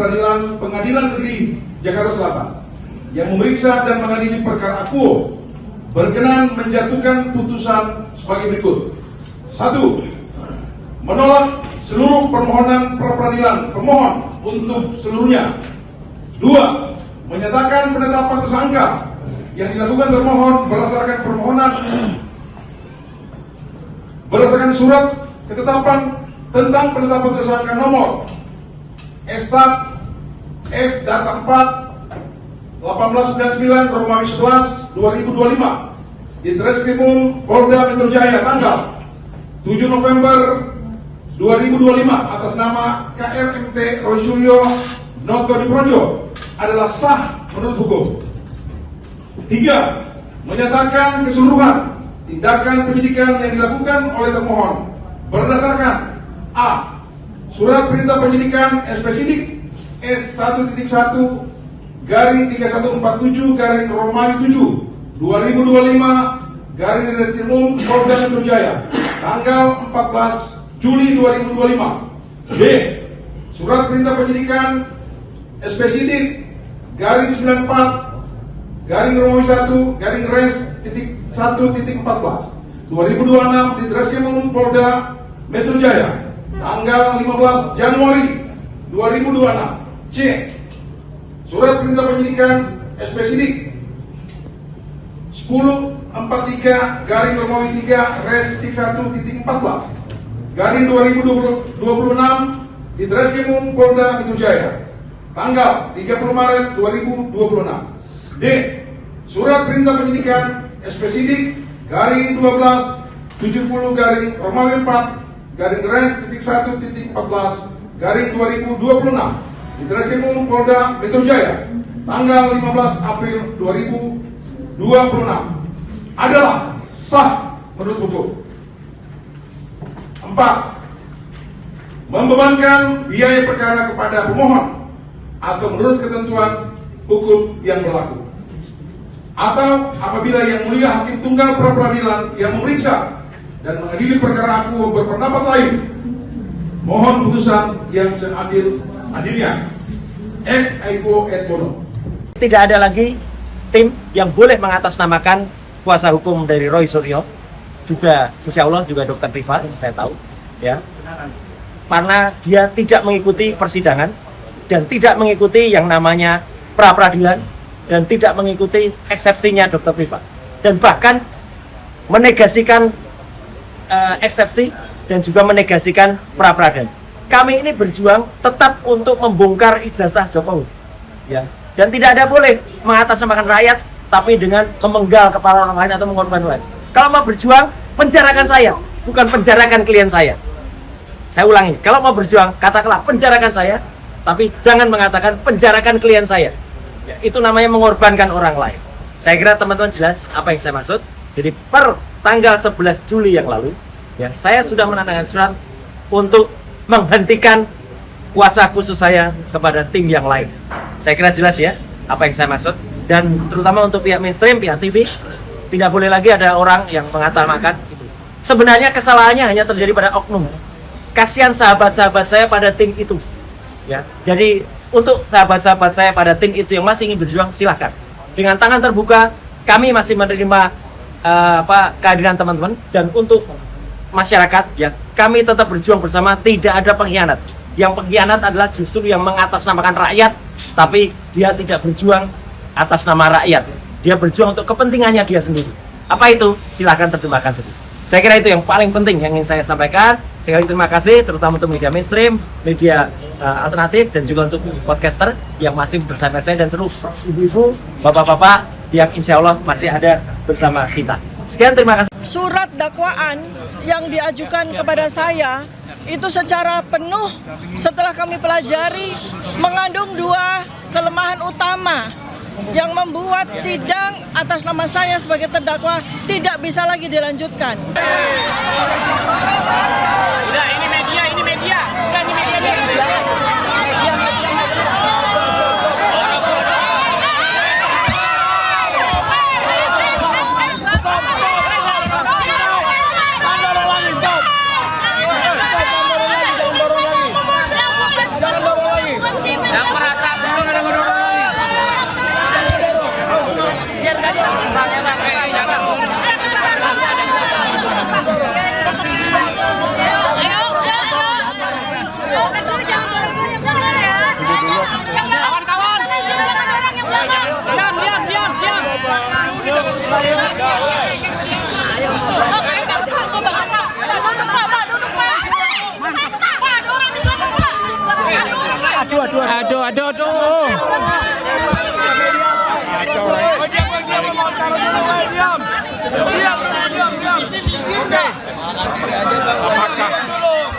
Peradilan Pengadilan Negeri Jakarta Selatan yang memeriksa dan mengadili perkara akuo berkenan menjatuhkan putusan sebagai berikut. 1. Menolak seluruh permohonan pra-peradilan pemohon untuk seluruhnya. 2. Menyatakan penetapan tersangka yang dilakukan termohon berdasarkan surat ketetapan tentang penetapan tersangka nomor Estat S data 4 1899 Romawi 11 2025 di Treskrimum Polda Metro Jaya tanggal 7 November 2025 atas nama KRMT Roy Suryo Noto Diprojo adalah sah menurut hukum. 3. Menyatakan keseluruhan tindakan penyidikan yang dilakukan oleh termohon berdasarkan A. Surat perintah penyidikan SP Sidik S1.1 garing 3147 garing Romawi 7 2025 garing Treskrimum Polda Metro Jaya tanggal 14 Juli 2025. B. Surat perintah penyidikan SP Sidik garing 94 garing Romawi 1 garing Res titik 1.14 2026 di Treskrimum Polda Metro Jaya tanggal 15 Januari 2026. C. Surat perintah penyidikan SP Sidik 1043 garing Romawi 3 Res titik 1.14 garing 2026 di Treskrimum Polda Metro Jaya tanggal 30 Maret 2026. D. Surat perintah penyidikan SP Sidik garing 1270 garing Romawi 4 garing Res titik 1.14 garing 2026 di Treskrimum Polda Metro Jaya tanggal 15 April 2026 adalah sah menurut hukum. 4. Membebankan biaya perkara kepada pemohon atau menurut ketentuan hukum yang berlaku, atau apabila yang mulia hakim tunggal pra-peradilan yang memeriksa dan mengadili perkara akuo berpendapat lain, mohon putusan yang seadil-adilnya. Ex aequo et bono. Tidak ada lagi tim yang boleh mengatasnamakan kuasa hukum dari Roy Suryo, juga insya Allah juga Dr. Rifa, saya tahu, ya, karena dia tidak mengikuti persidangan dan tidak mengikuti yang namanya pra-peradilan dan tidak mengikuti eksepsinya Dr. Rifa, dan bahkan menegasikan eksepsi dan juga menegasikan pra-peradilan. Kami ini berjuang tetap untuk membongkar ijazah Jokowi, ya, dan tidak ada boleh mengatasnamakan rakyat tapi dengan memenggal kepala orang lain atau mengorbankan lain. Kalau mau berjuang, penjarakan saya, bukan penjarakan klien saya. Saya ulangi, kalau mau berjuang, katakanlah penjarakan saya, tapi jangan mengatakan penjarakan klien saya. Ya, itu namanya mengorbankan orang lain. Saya kira teman-teman jelas apa yang saya maksud. Jadi per tanggal 11 Juli yang lalu, ya, saya sudah menandatangani surat untuk menghentikan kuasa khusus saya kepada tim yang lain. Saya kira jelas ya apa yang saya maksud. Dan terutama untuk pihak mainstream, pihak TV, tidak boleh lagi ada orang yang mengatasnamakan itu. Sebenarnya kesalahannya hanya terjadi pada oknum. Kasihan sahabat-sahabat saya pada tim itu, ya. Jadi untuk sahabat-sahabat saya pada tim itu yang masih ingin berjuang, silahkan. Dengan tangan terbuka, kami masih menerima kehadiran teman-teman. Dan untuk masyarakat, ya, kami tetap berjuang bersama, tidak ada pengkhianat. Yang pengkhianat adalah justru yang mengatasnamakan rakyat, tapi dia tidak berjuang atas nama rakyat. Dia berjuang untuk kepentingannya dia sendiri. Apa itu? Silahkan terjemahkan sendiri. Saya kira itu yang paling penting yang ingin saya sampaikan. Sekali terima kasih terutama untuk media mainstream, media alternatif, dan juga untuk podcaster yang masih bersama saya, dan seluruh ibu-ibu, bapak-bapak yang insya Allah masih ada bersama kita. Sekian, terima kasih. Surat dakwaan yang diajukan kepada saya itu secara penuh setelah kami pelajari mengandung dua kelemahan utama yang membuat sidang atas nama saya sebagai terdakwa tidak bisa lagi dilanjutkan. Udah, ini media. Udah, ini media. Jangan dorong lagi. Aduh.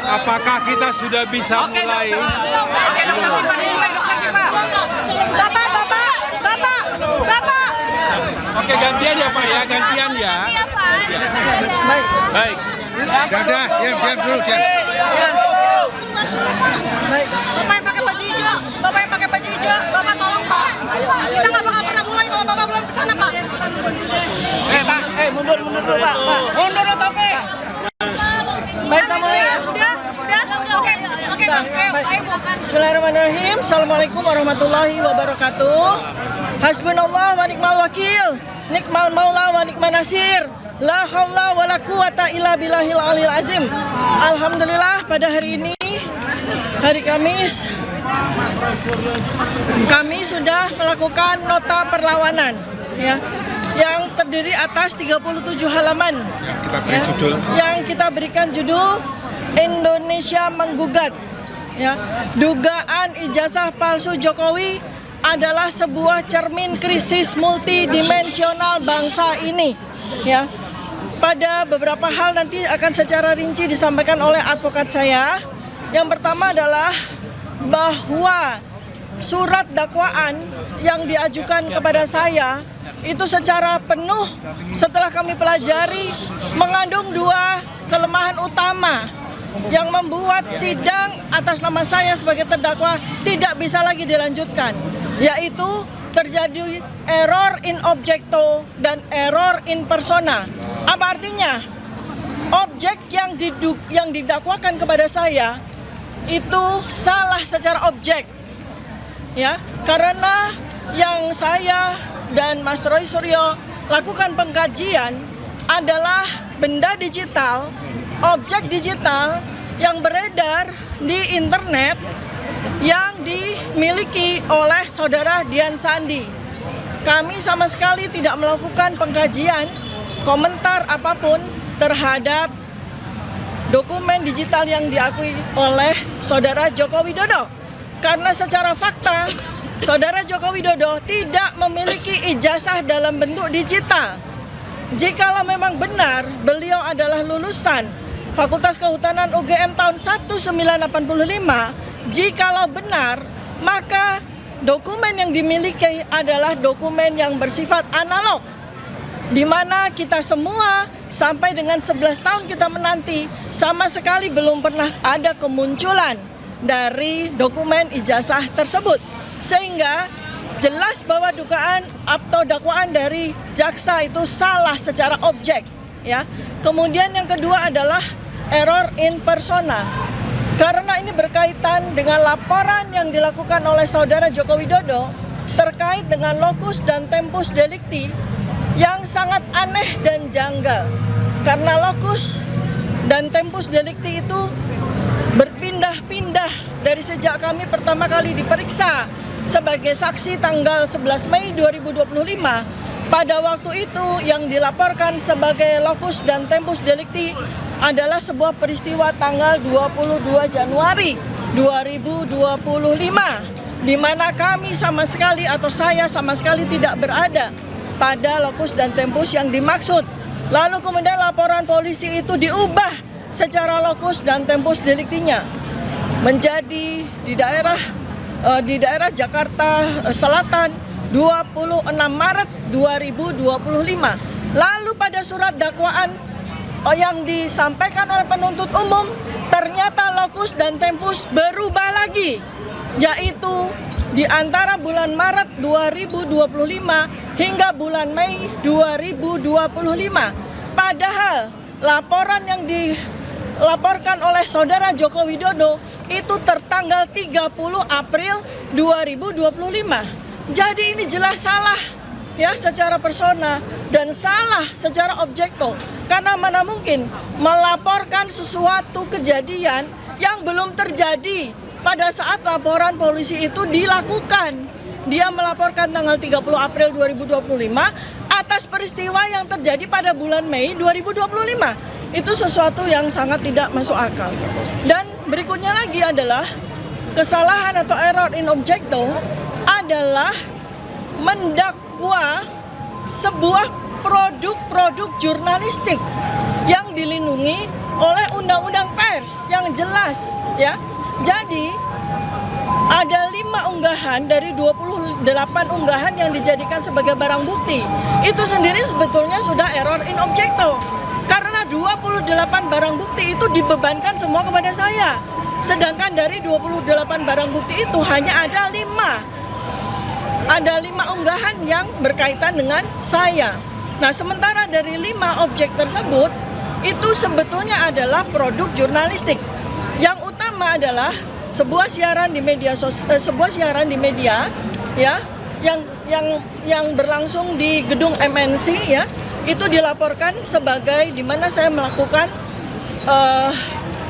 Apakah kita sudah bisa mulai? Bapak. Oke, gantian ya Pak ya, gantian ya. Baik. Dadah, diam dulu, diam. Bapak yang pakai baju hijau, Bapak tolong Pak. Kita nggak bakal pernah mulai kalau Bapak belum kesana Pak. Mundur dulu Pak. Mundur Taufik. Baik, kita mulai ya. Udah. Oke. Baik. Bismillahirrahmanirrahim. Assalamualaikum warahmatullahi wabarakatuh. Hasbunallah wa ni'mal wakil, nikmal maula wa ni'man nasir. La haula wa la quwata illa billahil aliyil azim. Alhamdulillah pada hari ini, hari Kamis, kami sudah melakukan nota perlawanan ya, yang terdiri atas 37 halaman yang kita berikan judul Indonesia Menggugat ya. Dugaan ijazah palsu Jokowi adalah sebuah cermin krisis multidimensional bangsa ini ya. Pada beberapa hal nanti akan secara rinci disampaikan oleh advokat saya. Yang pertama adalah bahwa surat dakwaan yang diajukan kepada saya itu secara penuh setelah kami pelajari mengandung dua kelemahan utama yang membuat sidang atas nama saya sebagai terdakwa tidak bisa lagi dilanjutkan, yaitu terjadi error in objecto dan error in persona. Apa artinya? Objek yang didakwakan kepada saya itu salah secara objek ya, karena yang saya dan Mas Roy Suryo lakukan pengkajian adalah benda digital, objek digital yang beredar di internet yang dimiliki oleh saudara Dian Sandi. Kami sama sekali tidak melakukan pengkajian, komentar apapun terhadap dokumen digital yang diakui oleh saudara Joko Widodo. Karena secara fakta, saudara Joko Widodo tidak memiliki ijazah dalam bentuk digital. Jikalau memang benar beliau adalah lulusan Fakultas Kehutanan UGM tahun 1985, jikalau benar, maka dokumen yang dimiliki adalah dokumen yang bersifat analog, di mana kita semua sampai dengan 11 tahun kita menanti sama sekali belum pernah ada kemunculan dari dokumen ijazah tersebut. Sehingga jelas bahwa dugaan atau dakwaan dari jaksa itu salah secara objek ya. Kemudian yang kedua adalah error in persona. Karena ini berkaitan dengan laporan yang dilakukan oleh saudara Joko Widodo terkait dengan locus dan tempus delicti yang sangat aneh dan janggal. Karena locus dan tempus delicti itu berpindah-pindah dari sejak kami pertama kali diperiksa sebagai saksi tanggal 11 Mei 2025. Pada waktu itu yang dilaporkan sebagai locus dan tempus delicti adalah sebuah peristiwa tanggal 22 Januari 2025, di mana kami sama sekali atau saya sama sekali tidak berada pada locus dan tempus yang dimaksud. Lalu kemudian laporan polisi itu diubah secara locus dan tempus deliktinya menjadi di daerah Jakarta Selatan 26 Maret 2025. Lalu pada surat dakwaan yang disampaikan oleh penuntut umum ternyata locus dan tempus berubah lagi, yaitu di antara bulan Maret 2025 hingga bulan Mei 2025. Padahal laporan yang dilaporkan oleh saudara Joko Widodo itu tertanggal 30 April 2025. Jadi ini jelas salah ya secara persona dan salah secara objekto. Karena mana mungkin melaporkan sesuatu kejadian yang belum terjadi pada saat laporan polisi itu dilakukan. Dia melaporkan tanggal 30 April 2025 atas peristiwa yang terjadi pada bulan Mei 2025. Itu sesuatu yang sangat tidak masuk akal. Dan berikutnya lagi adalah kesalahan atau error in objecto adalah mendakwa sebuah produk-produk jurnalistik yang dilindungi oleh undang-undang pers yang jelas, ya. Jadi ada 5 unggahan dari 28 unggahan yang dijadikan sebagai barang bukti. Itu sendiri sebetulnya sudah error in objecto. Karena 28 barang bukti itu dibebankan semua kepada saya. Sedangkan dari 28 barang bukti itu hanya ada 5 unggahan yang berkaitan dengan saya. Nah, sementara dari 5 objek tersebut itu sebetulnya adalah produk jurnalistik. Yang utama adalah sebuah siaran di media ya, yang berlangsung di gedung MNC, ya. Itu dilaporkan sebagai di mana saya melakukan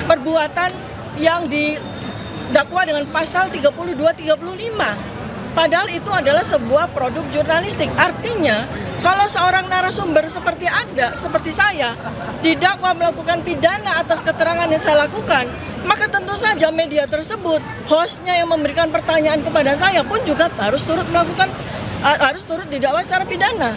perbuatan yang didakwa dengan pasal 32-35. Padahal itu adalah sebuah produk jurnalistik. Artinya, kalau seorang narasumber seperti saya, didakwa melakukan pidana atas keterangan yang saya lakukan, maka tentu saja media tersebut, hostnya yang memberikan pertanyaan kepada saya pun juga harus turut didakwa secara pidana.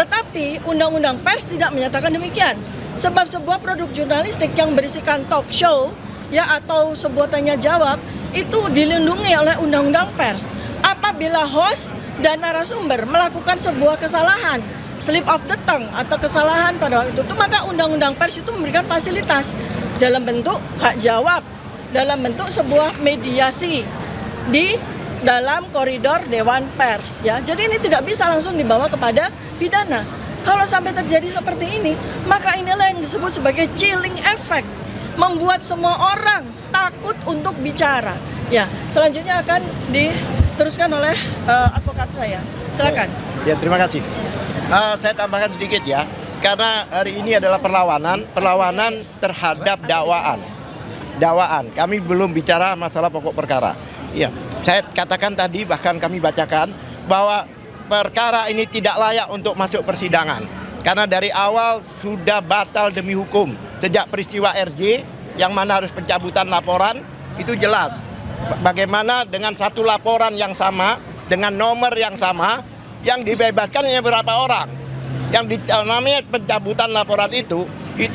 Tetapi Undang-Undang Pers tidak menyatakan demikian. Sebab sebuah produk jurnalistik yang berisikan talk show, ya, atau sebuah tanya jawab, itu dilindungi oleh Undang-Undang Pers. Apabila host dan narasumber melakukan sebuah kesalahan, slip of the tongue atau kesalahan pada waktu itu, maka Undang-Undang Pers itu memberikan fasilitas dalam bentuk hak jawab, dalam bentuk sebuah mediasi di dalam koridor Dewan Pers, ya. Jadi ini tidak bisa langsung dibawa kepada pidana. Kalau sampai terjadi seperti ini, maka inilah yang disebut sebagai chilling effect, membuat semua orang takut untuk bicara. Ya, selanjutnya akan diteruskan oleh advokat saya. Silakan. Ya, terima kasih. Saya tambahkan sedikit, ya, karena hari ini adalah perlawanan terhadap dakwaan. Kami belum bicara masalah pokok perkara. Ya, saya katakan tadi, bahkan kami bacakan bahwa perkara ini tidak layak untuk masuk persidangan karena dari awal sudah batal demi hukum. Sejak peristiwa RJ yang mana harus pencabutan laporan, itu jelas bagaimana dengan satu laporan yang sama dengan nomor yang sama yang dibebaskan hanya berapa orang. Yang namanya pencabutan laporan itu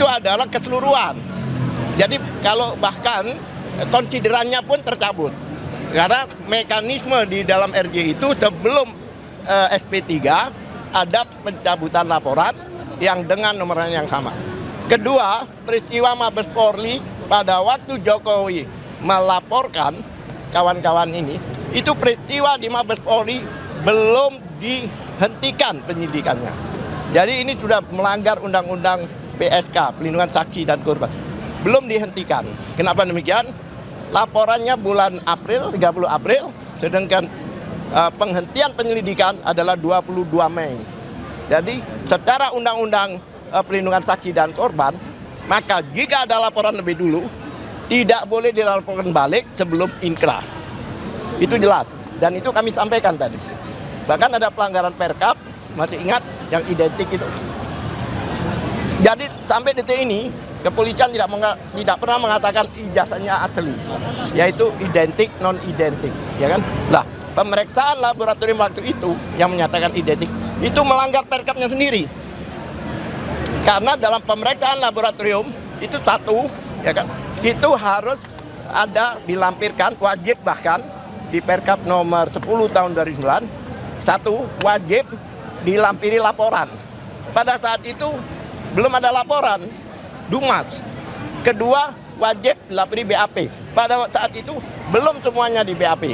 adalah keseluruhan. Jadi kalau bahkan konsiderannya pun tercabut. Karena mekanisme di dalam RJ itu sebelum SP3 ada pencabutan laporan yang dengan nomornya yang sama. Kedua, peristiwa Mabes Polri pada waktu Jokowi melaporkan kawan-kawan ini, itu peristiwa di Mabes Polri belum dihentikan penyidikannya. Jadi ini sudah melanggar Undang-Undang PSK, Pelindungan Saksi dan Korban. Belum dihentikan. Kenapa demikian? Laporannya bulan April, 30 April, sedangkan penghentian penyelidikan adalah 22 Mei. Jadi secara Undang-Undang Pelindungan Saksi dan Korban, maka jika ada laporan lebih dulu, tidak boleh dilaporkan balik sebelum inkrah. Itu jelas, dan itu kami sampaikan tadi. Bahkan ada pelanggaran Perkap, masih ingat yang identik itu. Jadi sampai detik ini, kepolisian tidak pernah mengatakan ijazahnya asli, yaitu identik non-identik, ya kan? Lah, pemeriksaan laboratorium waktu itu yang menyatakan identik itu melanggar Perkapnya sendiri. Karena dalam pemeriksaan laboratorium itu satu, ya kan? Itu harus ada dilampirkan, wajib bahkan di Perkap nomor 10 tahun 2009, satu wajib dilampiri laporan. Pada saat itu belum ada laporan, Dumas. Kedua, wajib dilampiri BAP. Pada saat itu belum semuanya di BAP.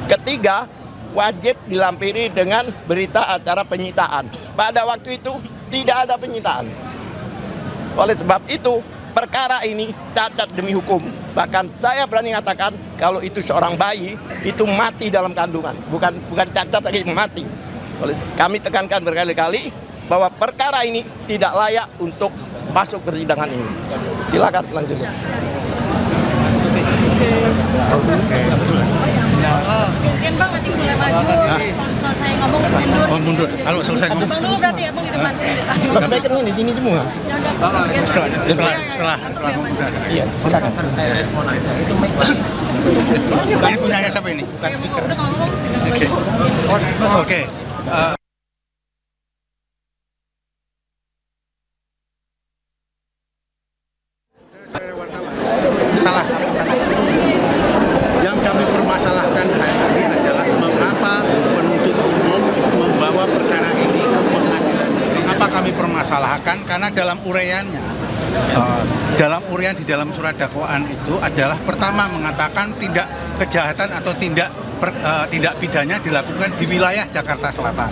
Ketiga, wajib dilampiri dengan berita acara penyitaan. Pada waktu itu tidak ada penyitaan. Oleh sebab itu, perkara ini cacat demi hukum. Bahkan saya berani katakan kalau itu seorang bayi, itu mati dalam kandungan. Bukan cacat lagi, mati. Kami tekankan berkali-kali bahwa perkara ini tidak layak untuk masuk persidangan ini. Silakan lanjutkan. Mungkin Bang nanti mulai maju, kalau selesai ngomong mundur. mundur. Kalau selesai ngomong. Bang dulu berarti ya, Bang di depan. Sampaikan ini di sini semua. Setelah ngomong. Iya, silakan. Ini punyanya siapa ini? Oke. Oke. Salah. Yang kami permasalahkan hari ini adalah mengapa penuntut umum membawa perkara ini ke pengadilan negeri. Apa kami permasalahkan? Karena dalam uraiannya, dalam uraian di dalam surat dakwaan itu adalah pertama mengatakan tindak kejahatan atau tindak pidana dilakukan di wilayah Jakarta Selatan.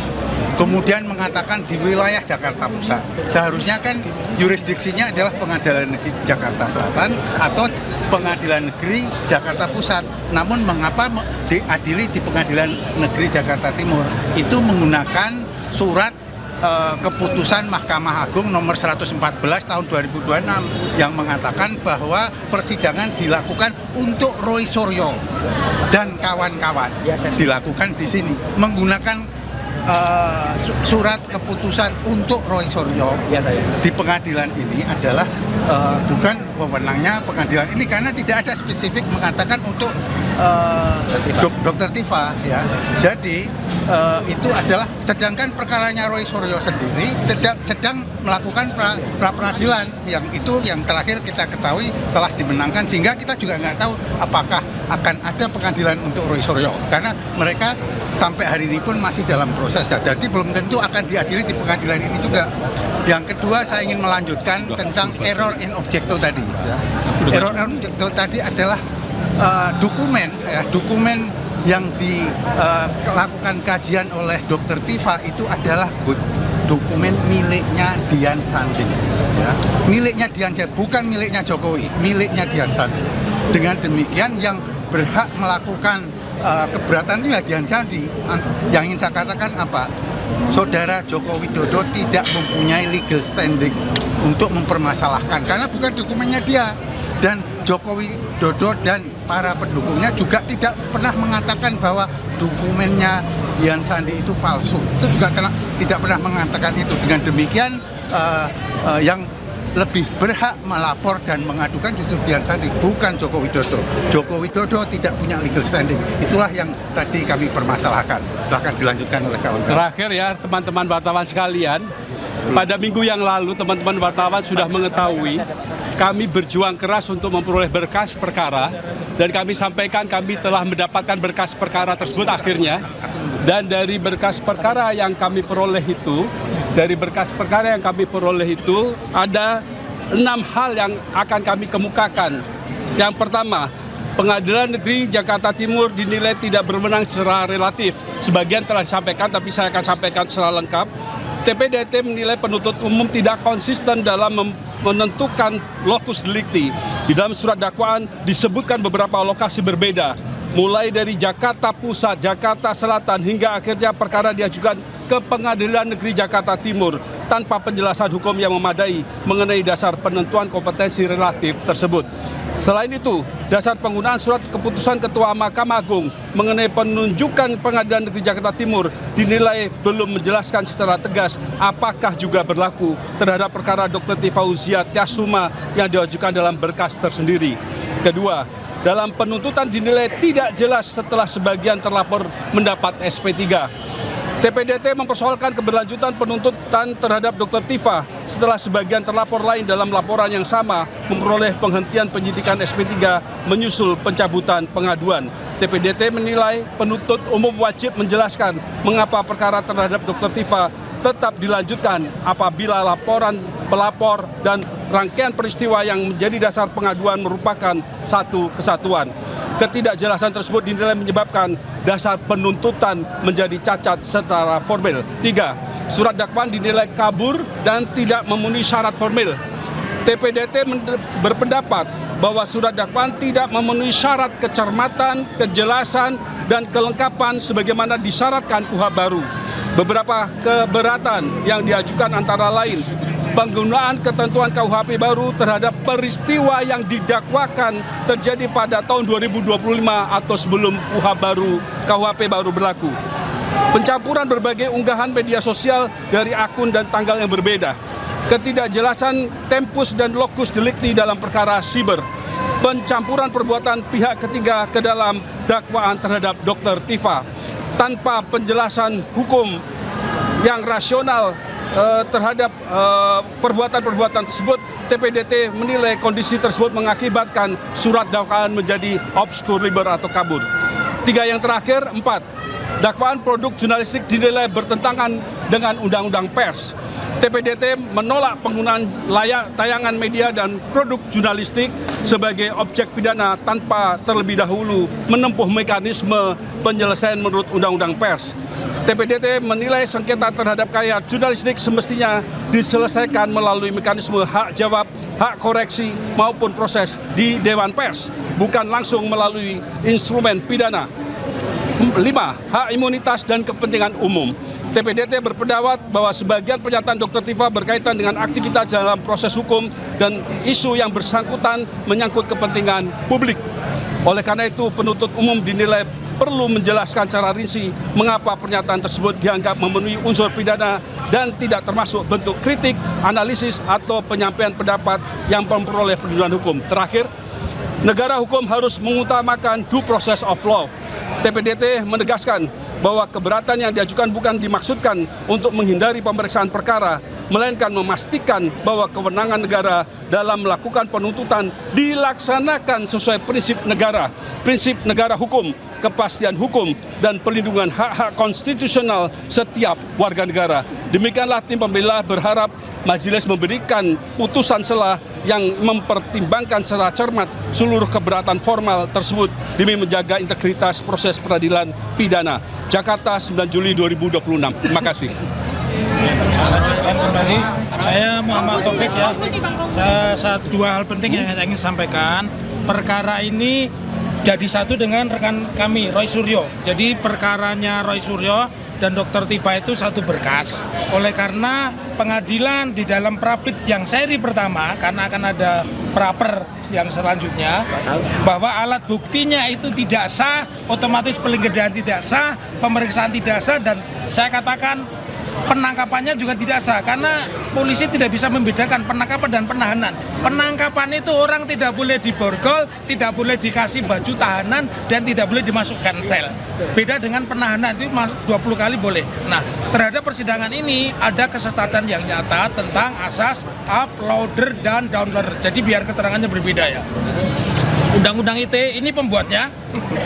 Kemudian mengatakan di wilayah Jakarta Pusat. Seharusnya kan jurisdiksinya adalah Pengadilan Negeri Jakarta Selatan atau Pengadilan Negeri Jakarta Pusat. Namun mengapa diadili di Pengadilan Negeri Jakarta Timur? Itu menggunakan surat keputusan Mahkamah Agung nomor 114 tahun 2026 yang mengatakan bahwa persidangan dilakukan untuk Roy Suryo dan kawan-kawan, dilakukan di sini menggunakan surat keputusan untuk Roy Suryo di pengadilan ini adalah bukan wewenangnya pengadilan ini, karena tidak ada spesifik mengatakan untuk Dr. Tifa, ya. Jadi itu adalah, sedangkan perkaranya Roy Suryo sendiri sedang melakukan pra peradilan yang itu yang terakhir kita ketahui telah dimenangkan, sehingga kita juga nggak tahu apakah akan ada pengadilan untuk Roy Suryo karena mereka sampai hari ini pun masih dalam proses, ya. Jadi belum tentu akan diadili di pengadilan ini juga. Yang kedua, saya ingin melanjutkan tentang error in objecto tadi, ya. Error in objecto tadi adalah dokumen yang dilakukan kajian oleh Dr. Tifa itu adalah dokumen miliknya Dian Sandi, ya. Miliknya Dian Sandi, bukan miliknya Jokowi, miliknya Dian Sandi. Dengan demikian yang berhak melakukan keberatan itu ya Dian Sandi. Yang ingin saya katakan apa? Saudara Joko Widodo tidak mempunyai legal standing untuk mempermasalahkan karena bukan dokumennya dia, dan Joko Widodo dan para pendukungnya juga tidak pernah mengatakan bahwa dokumennya Dian Sandi itu palsu. Itu juga tidak pernah mengatakan itu. Dengan demikian yang lebih berhak melapor dan mengadukan justru Dian Sandi, bukan Joko Widodo. Joko Widodo tidak punya legal standing. Itulah yang tadi kami permasalahkan. Bahkan dilanjutkan oleh kawan-kawan. Terakhir ya teman-teman wartawan sekalian, pada minggu yang lalu teman-teman wartawan sudah mengetahui kami berjuang keras untuk memperoleh berkas perkara, dan kami sampaikan kami telah mendapatkan berkas perkara tersebut akhirnya. Dan dari berkas perkara yang kami peroleh itu, ada 6 hal yang akan kami kemukakan. Yang pertama, Pengadilan Negeri Jakarta Timur dinilai tidak berwenang secara relatif. Sebagian telah disampaikan, tapi saya akan sampaikan secara lengkap. TPDT menilai penuntut umum tidak konsisten dalam menentukan lokus delikti. Di dalam surat dakwaan disebutkan beberapa lokasi berbeda, mulai dari Jakarta Pusat, Jakarta Selatan, hingga akhirnya perkara diajukan ke Pengadilan Negeri Jakarta Timur tanpa penjelasan hukum yang memadai mengenai dasar penentuan kompetensi relatif tersebut. Selain itu, dasar penggunaan surat keputusan Ketua Mahkamah Agung mengenai penunjukan Pengadilan Negeri Jakarta Timur dinilai belum menjelaskan secara tegas apakah juga berlaku terhadap perkara Dr. Tifa Uzia Tiasuma yang diajukan dalam berkas tersendiri. Kedua, dalam penuntutan dinilai tidak jelas setelah sebagian terlapor mendapat SP3. TPDT mempersoalkan keberlanjutan penuntutan terhadap Dr. Tifa setelah sebagian terlapor lain dalam laporan yang sama memperoleh penghentian penyidikan SP3 menyusul pencabutan pengaduan. TPDT menilai penuntut umum wajib menjelaskan mengapa perkara terhadap Dr. Tifa tetap dilanjutkan apabila laporan pelapor dan rangkaian peristiwa yang menjadi dasar pengaduan merupakan satu kesatuan. Ketidakjelasan tersebut dinilai menyebabkan dasar penuntutan menjadi cacat secara formil. 3. Surat dakwaan dinilai kabur dan tidak memenuhi syarat formil. TPDT berpendapat bahwa surat dakwaan tidak memenuhi syarat kecermatan, kejelasan, dan kelengkapan sebagaimana disyaratkan KUHP baru. Beberapa keberatan yang diajukan antara lain penggunaan ketentuan KUHP baru terhadap peristiwa yang didakwakan terjadi pada tahun 2025 atau sebelum KUHP baru berlaku. pencampuran berbagai unggahan media sosial dari akun dan tanggal yang berbeda, ketidakjelasan tempus dan lokus delikti dalam perkara siber, pencampuran perbuatan pihak ketiga ke dalam dakwaan terhadap Dr. Tifa, tanpa penjelasan hukum yang rasional terhadap perbuatan-perbuatan tersebut. TPDT menilai kondisi tersebut mengakibatkan surat dakwaan menjadi obskur liber atau kabur. 3 yang terakhir, 4. Dakwaan produk jurnalistik dinilai bertentangan dengan Undang-Undang Pers. TPDT menolak penggunaan tayangan media dan produk jurnalistik sebagai objek pidana tanpa terlebih dahulu menempuh mekanisme penyelesaian menurut Undang-Undang Pers. TPDT menilai sengketa terhadap karya jurnalistik semestinya diselesaikan melalui mekanisme hak jawab, hak koreksi maupun proses di Dewan Pers, bukan langsung melalui instrumen pidana. 5. Hak imunitas dan kepentingan umum. TPDT berpendapat bahwa sebagian pernyataan Dr. Tifa berkaitan dengan aktivitas dalam proses hukum dan isu yang bersangkutan menyangkut kepentingan publik. Oleh karena itu, penuntut umum dinilai perlu menjelaskan secara rinci mengapa pernyataan tersebut dianggap memenuhi unsur pidana dan tidak termasuk bentuk kritik, analisis, atau penyampaian pendapat yang memperoleh perlindungan hukum. Terakhir, negara hukum harus mengutamakan due process of law. TPDT menegaskan bahwa keberatan yang diajukan bukan dimaksudkan untuk menghindari pemeriksaan perkara, melainkan memastikan bahwa kewenangan negara dalam melakukan penuntutan dilaksanakan sesuai prinsip negara hukum, kepastian hukum, dan perlindungan hak-hak konstitusional setiap warga negara. Demikianlah tim pembela berharap majelis memberikan putusan sela yang mempertimbangkan secara cermat seluruh keberatan formal tersebut demi menjaga integritas proses peradilan pidana. Jakarta, 9 Juli 2026. Terima kasih. Saya lanjutkan kembali. Saya Muhammad Taufik ya. Saya 2 hal penting yang saya ingin sampaikan. Perkara ini jadi satu dengan rekan kami Roy Suryo. Jadi perkaranya Roy Suryo dan Dr. Tifa itu satu berkas. Oleh karena pengadilan di dalam prapit yang seri pertama, karena akan ada praper yang selanjutnya, bahwa alat buktinya itu tidak sah, otomatis penggeledahan tidak sah, pemeriksaan tidak sah, dan saya katakan penangkapannya juga tidak sah karena polisi tidak bisa membedakan penangkapan dan penahanan. Penangkapan itu orang tidak boleh diborgol, tidak boleh dikasih baju tahanan, dan tidak boleh dimasukkan sel. Beda dengan penahanan, itu 20 kali boleh. Nah, terhadap persidangan ini ada kesesatan yang nyata tentang asas uploader dan downloader. Jadi biar keterangannya berbeda ya. Undang-Undang ITE ini pembuatnya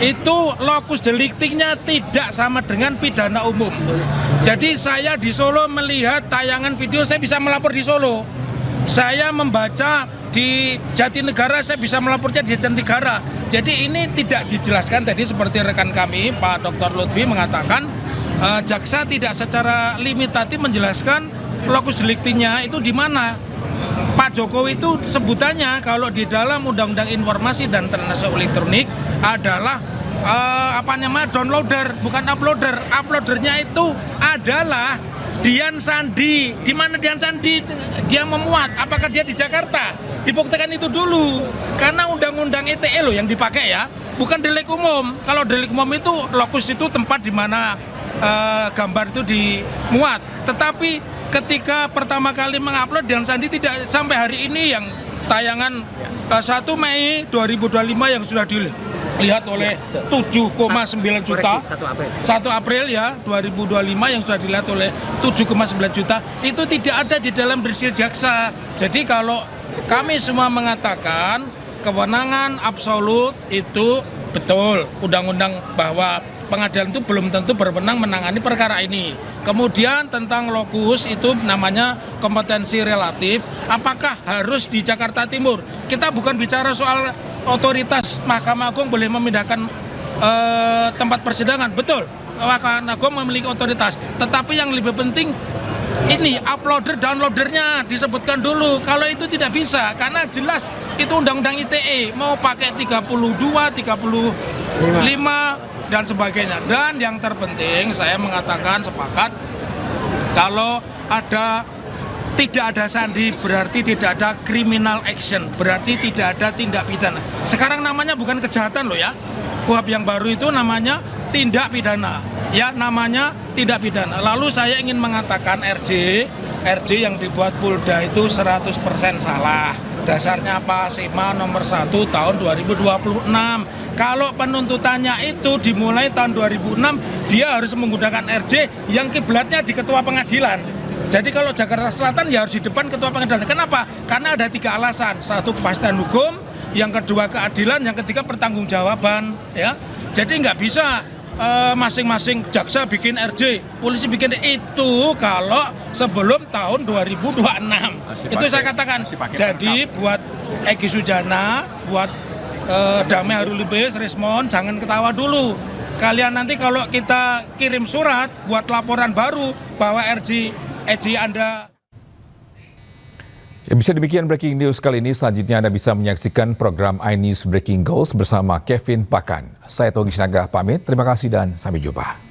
itu lokus deliktinya tidak sama dengan pidana umum. Jadi saya di Solo melihat tayangan video, saya bisa melapor di Solo. Saya membaca di Jatinegara, saya bisa melapornya di Jatinegara. Jadi ini tidak dijelaskan tadi seperti rekan kami Pak Dr. Lutfi mengatakan jaksa tidak secara limitatif menjelaskan lokus deliktinya itu di mana. Pak Jokowi itu sebutannya kalau di dalam Undang-Undang Informasi dan Transaksi Elektronik adalah downloader, bukan uploader. Uploadernya itu adalah Dian Sandi. Di mana Dian Sandi dia memuat? Apakah dia di Jakarta? Dibuktikan itu dulu. Karena Undang-Undang ITE loh yang dipakai ya, bukan delik umum. Kalau delik umum itu lokus itu tempat di mana gambar itu dimuat. Tetapi ketika pertama kali mengupload Dian Sandi tidak sampai hari ini yang tayangan 1 Mei 2025 yang sudah dilihat oleh 7,9 juta. 1 April ya 2025 yang sudah dilihat oleh 7,9 juta itu tidak ada di dalam dirsil jaksa. Jadi kalau kami semua mengatakan kewenangan absolut itu betul, undang-undang bahwa pengadilan itu belum tentu berwenang menangani perkara ini. Kemudian tentang lokus itu namanya kompetensi relatif. Apakah harus di Jakarta Timur? Kita bukan bicara soal otoritas Mahkamah Agung boleh memindahkan tempat persidangan. Betul, Mahkamah Agung memiliki otoritas. Tetapi yang lebih penting ini uploader downloadernya disebutkan dulu. Kalau itu tidak bisa karena jelas itu Undang-Undang ITE mau pakai 32, 35 dan sebagainya. Dan yang terpenting saya mengatakan sepakat kalau tidak ada sandi berarti tidak ada criminal action, berarti tidak ada tindak pidana. Sekarang namanya bukan kejahatan loh ya. KUHP yang baru itu namanya tindak pidana. ya namanya tindak pidana. Lalu saya ingin mengatakan RJ yang dibuat Polda itu 100% salah. Dasarnya apa? SEMA nomor 1 tahun 2026. Kalau penuntutannya itu dimulai tahun 2006, dia harus menggunakan RJ yang kiblatnya di ketua pengadilan. Jadi kalau Jakarta Selatan ya harus di depan ketua pengadilan. Kenapa? Karena ada 3 alasan. 1, kepastian hukum, yang kedua keadilan, yang ketiga pertanggungjawaban. Ya, jadi nggak bisa masing-masing jaksa bikin RJ, polisi bikin itu kalau sebelum tahun 2026. Itu saya katakan. Jadi buat Egy Sujana, buat Damai Harulibes, Rismon, jangan ketawa dulu. Kalian nanti kalau kita kirim surat buat laporan baru bahwa RJ Anda. Ya, bisa demikian breaking news kali ini. Selanjutnya Anda bisa menyaksikan program iNews Breaking Goals bersama Kevin Pakan. Saya Togi Sinaga pamit, terima kasih dan sampai jumpa.